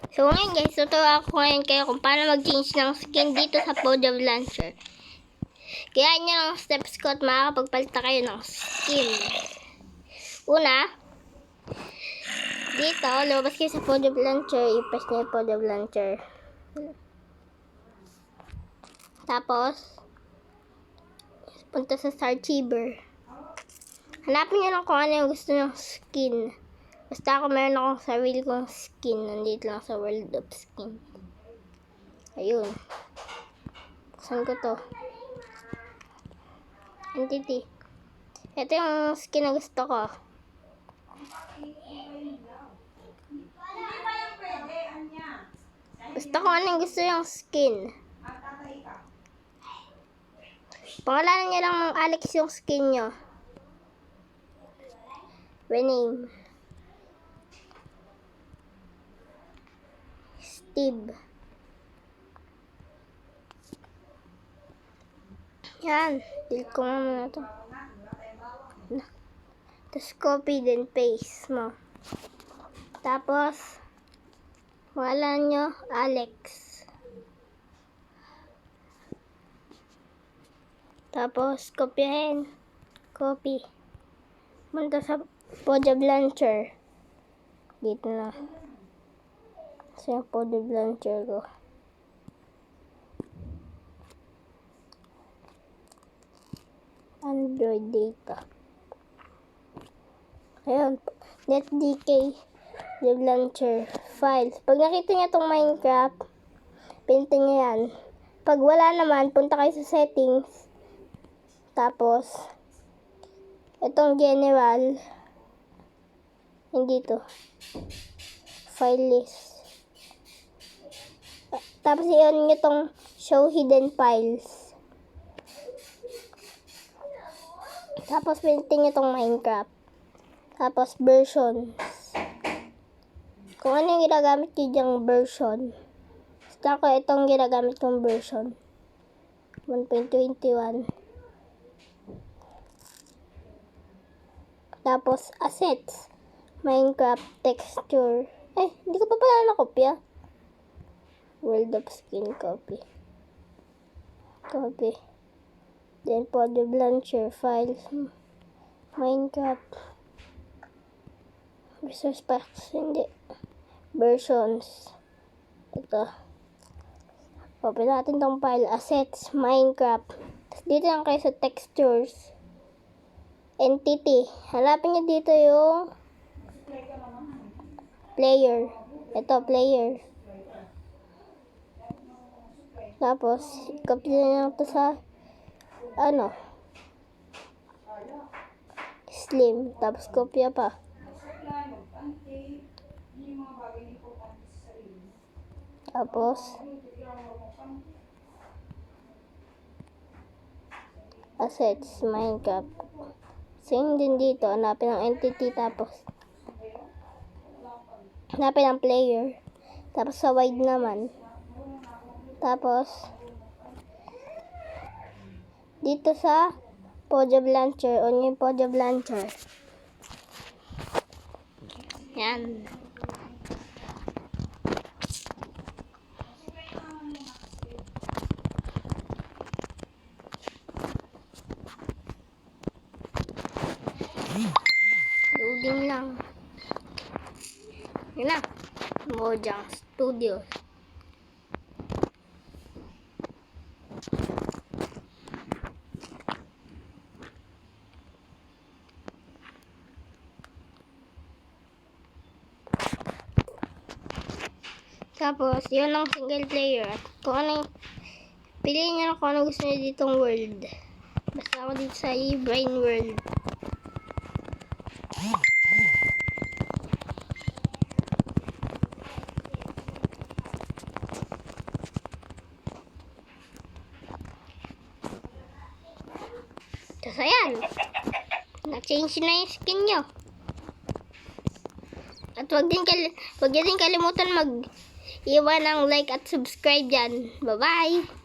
So ngayon guys, tuturuan ako ngayon kayo kung paano mag-change ng skin dito sa Pojo Launcher. Kaya nyo lang steps ko at makakapagpalit na kayo ng skin. Una, dito, lumabas kayo sa Pojo Launcher, i-press nyo yung Pojo Launcher. Tapos, punta sa Starchiver. Hanapin nyo lang kung ano yung gusto ng skin. Basta ako meron akong sarili kong skin. Nandito lang sa World of Skin. Ayun. Saan ko to? Entity. Ito yung skin na gusto ko. Gusto ko ano yung gusto yung skin. Pangalanan nyo lang ng Alex yung skin nyo. Rename. Steve. Yan. Delete ko muna ito. Tapos copy then paste mo. Tapos pangalan nyo Alex. Tapos kopyahin. Copy. Punta sa Pojo Launcher. Dito na. Sa Pojo Launcher ko. Android data. Ayan. NetDK. Pojo Launcher. Files. Pag nakita niya itong Minecraft, pindutin niya yan. Pag wala naman, punta kayo sa settings. Tapos, itong general. Hindi to. File list. Tapos i-on nyo itong show hidden files. Tapos pindutin nyo itong Minecraft. Tapos versions. Kung ano yung ginagamit nyo dyang version. Basta ko itong ginagamit kong version. 1.21. Tapos assets. Minecraft texture. Hindi ko pa pala nakopya. World of Skin copy. Copy. Then Pojo Launcher files. Minecraft. Resource packs. Hindi. Versions. Ito. Copy natin tong file. Assets. Minecraft. Tapos dito lang kayo sa textures. Entity. Hanapin nyo dito yung player. Ito, player. Tapos, copy na lang ito sa slim. Tapos, kopya pa. Tapos, assets, Minecraft. Same din dito. Hanapin ang entity. Tapos, hanapin ang player. Tapos, sa wide naman. Tapos, dito sa Pojo Launcher, on yung Pojo Launcher. Yan. Loading lang. Yan na. Mojang Studios. Tapos, yun ang single player. At kung ano, piliin nyo lang kung ano gusto nyo ditong world. Basta ako dito sa Brain World. Tapos, ayan. Na-change na yung skin nyo. At wag din kalimutan mag-iwan ng like at subscribe dyan. Bye-bye!